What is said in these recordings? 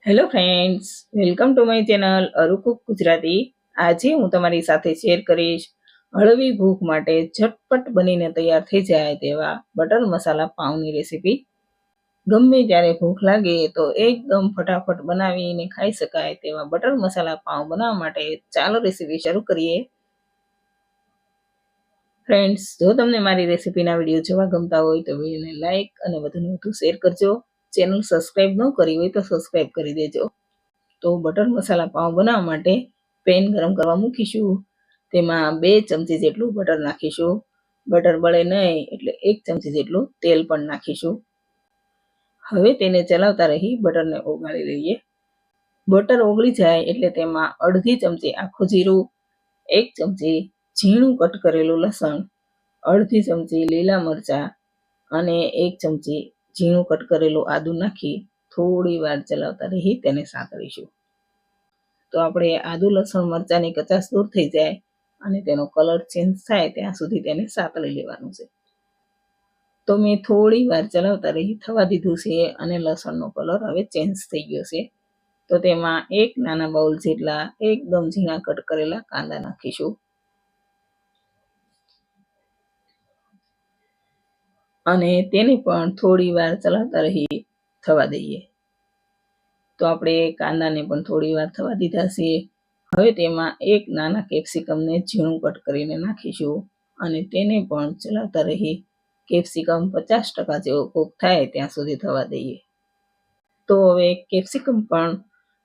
Hello friends, welcome to my channel અરુકુક ગુજરાતી. આજે હું તમારી સાથે શેર કરીશ હળવી ભૂખ માટે ઝટપટ બનીને તૈયાર થઈ જાય તેવા બટર મસાલા પાઉંની રેસીપી. ગમે ત્યારે ભૂખ લાગે તો એકદમ ફટાફટ બનાવીને ખાઈ શકાય તેવા બટર મસાલા પાઉં બનાવવા માટે ચાલો રેસીપી શરૂ કરીએ. ફ્રેન્ડ્સ, જો તમને મારી રેસીપીના વિડીયો જોવા ગમતા હોય તો વિડીયોને લાઇક અને વધુને વધુ શેર કરજો. ચેનલ સબસ્ક્રાઈબ ન કરી હોય તો સબસ્ક્રાઈબ કરી દેજો. તો બટર મસાલા પાઉં બનાવવા માટે પેન ગરમ કરવા મૂકીશું. તેમાં 2 ચમચી જેટલું બટર નાખીશું. બટર બળે નહીં એટલે 1 ચમચી જેટલું તેલ પણ નાખીશું. હવે તેને ચલાવતા રહી બટરને ઓગાળી લઈએ. બટર ઓગળી જાય એટલે તેમાં અડધી ચમચી આખું જીરું, 1 ચમચી ઝીણું કટ કરેલું લસણ, અડધી ચમચી લીલા મરચાં અને 1 ચમચી ઝીણું કટ કરેલું આદું નાખી થોડી વાર ચલાવતા રહી તેને સાતળીશું. તો આપણે આદુ લસણ મરચાંની કચાશ દૂર થઈ જાય અને તેનો કલર ચેન્જ થાય ત્યાં સુધી તેને સાતળી લેવાનું છે. તો મેં થોડી વાર ચલાવતા રહી થવા દીધું છે અને લસણનો કલર હવે ચેન્જ થઈ ગયો છે. તો તેમાં 1 નાના બાઉલ જેટલા એકદમ ઝીણા કટ કરેલા કાંદા નાખીશું અને તેને પણ થોડી વાર ચલાવતા રહી થવા દઈએ. તો આપણે કાંદાને પણ થોડી વાર થવા દીધા છે. હવે તેમાં 1 નાના કેપ્સિકમને ઝીણું કટ કરીને નાખીશું અને તેને પણ ચલાવતા રહી કેપ્સિકમ 50% જેવો કૂક થાય ત્યાં સુધી થવા દઈએ. તો હવે કેપ્સિકમ પણ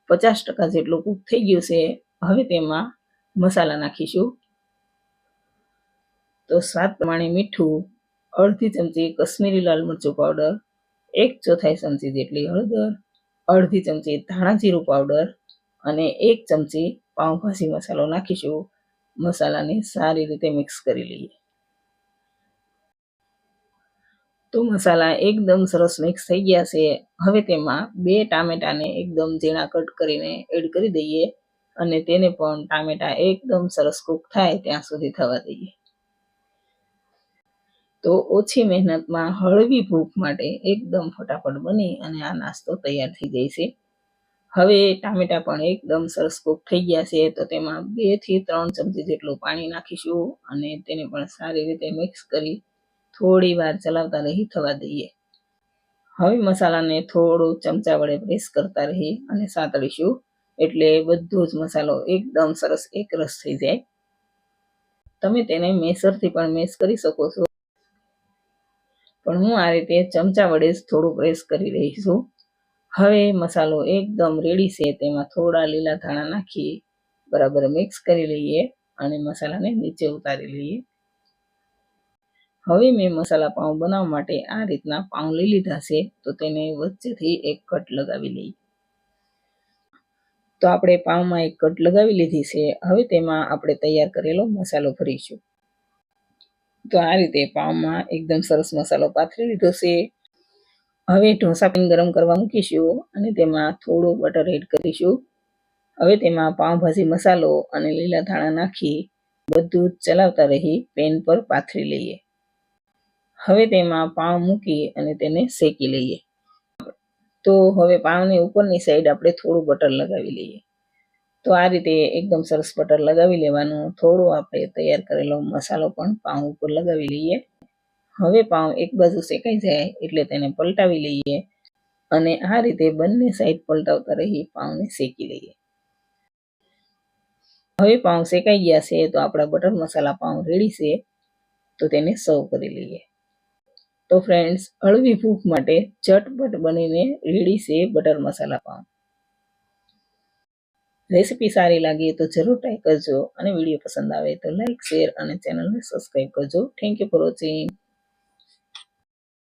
50% જેટલું કૂક થઈ ગયું છે. હવે તેમાં મસાલા નાખીશું. તો સ્વાદ પ્રમાણે મીઠું, અડધી ચમચી કશ્મીરી લાલ મરચું પાવડર, 1/4 ચમચી જેટલી હળદર, અડધી ચમચી ધાણા જીરું પાવડર અને 1 ચમચી પાઉંભાજી મસાલો નાખીશું. મસાલાને સારી રીતે મિક્સ કરી લઈએ. તો મસાલા એકદમ સરસ મિક્સ થઈ ગયા છે. હવે તેમાં 2 ટામેટાને એકદમ ઝીણા કટ કરીને એડ કરી દઈએ અને તેને પણ ટામેટા એકદમ સરસ કૂક થાય ત્યાં સુધી થવા દઈએ. તો ઓછી મહેનતમાં હળવી ભૂખ માટે એકદમ ફટાફટ બની અને આ નાસ્તો તૈયાર થઈ જાય છે. હવે ટામેટા પણ એકદમ સરસ કૂક થઈ ગયા છે. તો તેમાં 2 થી 3 ચમચી જેટલું પાણી નાખીશું અને તેને પણ સારી રીતે મિક્સ કરી થોડી વાર ચલાવતા રહી થવા દઈએ. હવે મસાલાને થોડું ચમચા વડે પ્રેસ કરતા રહી અને સાતળીશું એટલે બધો જ મસાલો એકદમ સરસ એકરસ થઈ જાય. તમે તેને મેસરથી પણ મેશ કરી શકો છો, પણ હું આ રીતે ચમચા વડે જ થોડું પ્રેસ કરી રહી છું. હવે મસાલો એકદમ રેડી છે. તેમાં થોડા લીલા ધાણા નાખી બરાબર મિક્સ કરી લઈએ અને મસાલાને નીચે ઉતારી લઈએ. હવે મેં મસાલા પાઉં બનાવવા માટે આ રીતના પાઉં લઈ લીધા છે. તો તેને વચ્ચેથી એક કટ લગાવી લઈએ. તો આપણે પાઉંમાં એક કટ લગાવી લીધી છે. હવે તેમાં આપણે તૈયાર કરેલો મસાલો ભરીશું. તો આ રીતે પાઉંમાં એકદમ સરસ મસાલો પાથરી લીધો છે. હવે ઢોસા પેન ગરમ કરવા મૂકીશું અને તેમાં થોડું બટર એડ કરીશું. હવે તેમાં પાઉંભાજી મસાલો અને લીલા ધાણા નાખી બધું જ ચલાવતા રહી પેન પર પાથરી લઈએ. હવે તેમાં પાઉં મૂકી અને તેને શેકી લઈએ. તો હવે પાઉંની ઉપરની સાઈડ આપણે થોડું બટર લગાવી લઈએ. તો આ રીતે એકદમ સરસ બટર લગાવી લેવાનું. થોડું આપણે તૈયાર કરેલો મસાલો પણ પાઉં ઉપર લગાવી લઈએ. હવે પાઉં એક બાજુ શેકાઈ જાય એટલે તેને પલટાવી લઈએ અને આ રીતે બંને સાઈડ પલટાવતા રહી પાઉંને શેકી લઈએ. હવે પાઉં શેકાઈ ગયા છે. તો આપણા બટર મસાલા પાઉં રેડી છે. તો તેને સર્વ કરી લઈએ. તો ફ્રેન્ડ્સ, હળવી ભૂખ માટે ઝટપટ બનીને રેડી છે બટર મસાલા પાઉં. રેસીપી સારી લાગે તો જરૂર ટ્રાય કરજો અને વિડીયો પસંદ આવે તો લાઈક, શેર અને ચેનલને સબસ્ક્રાઈબ કરજો. Thank you for watching.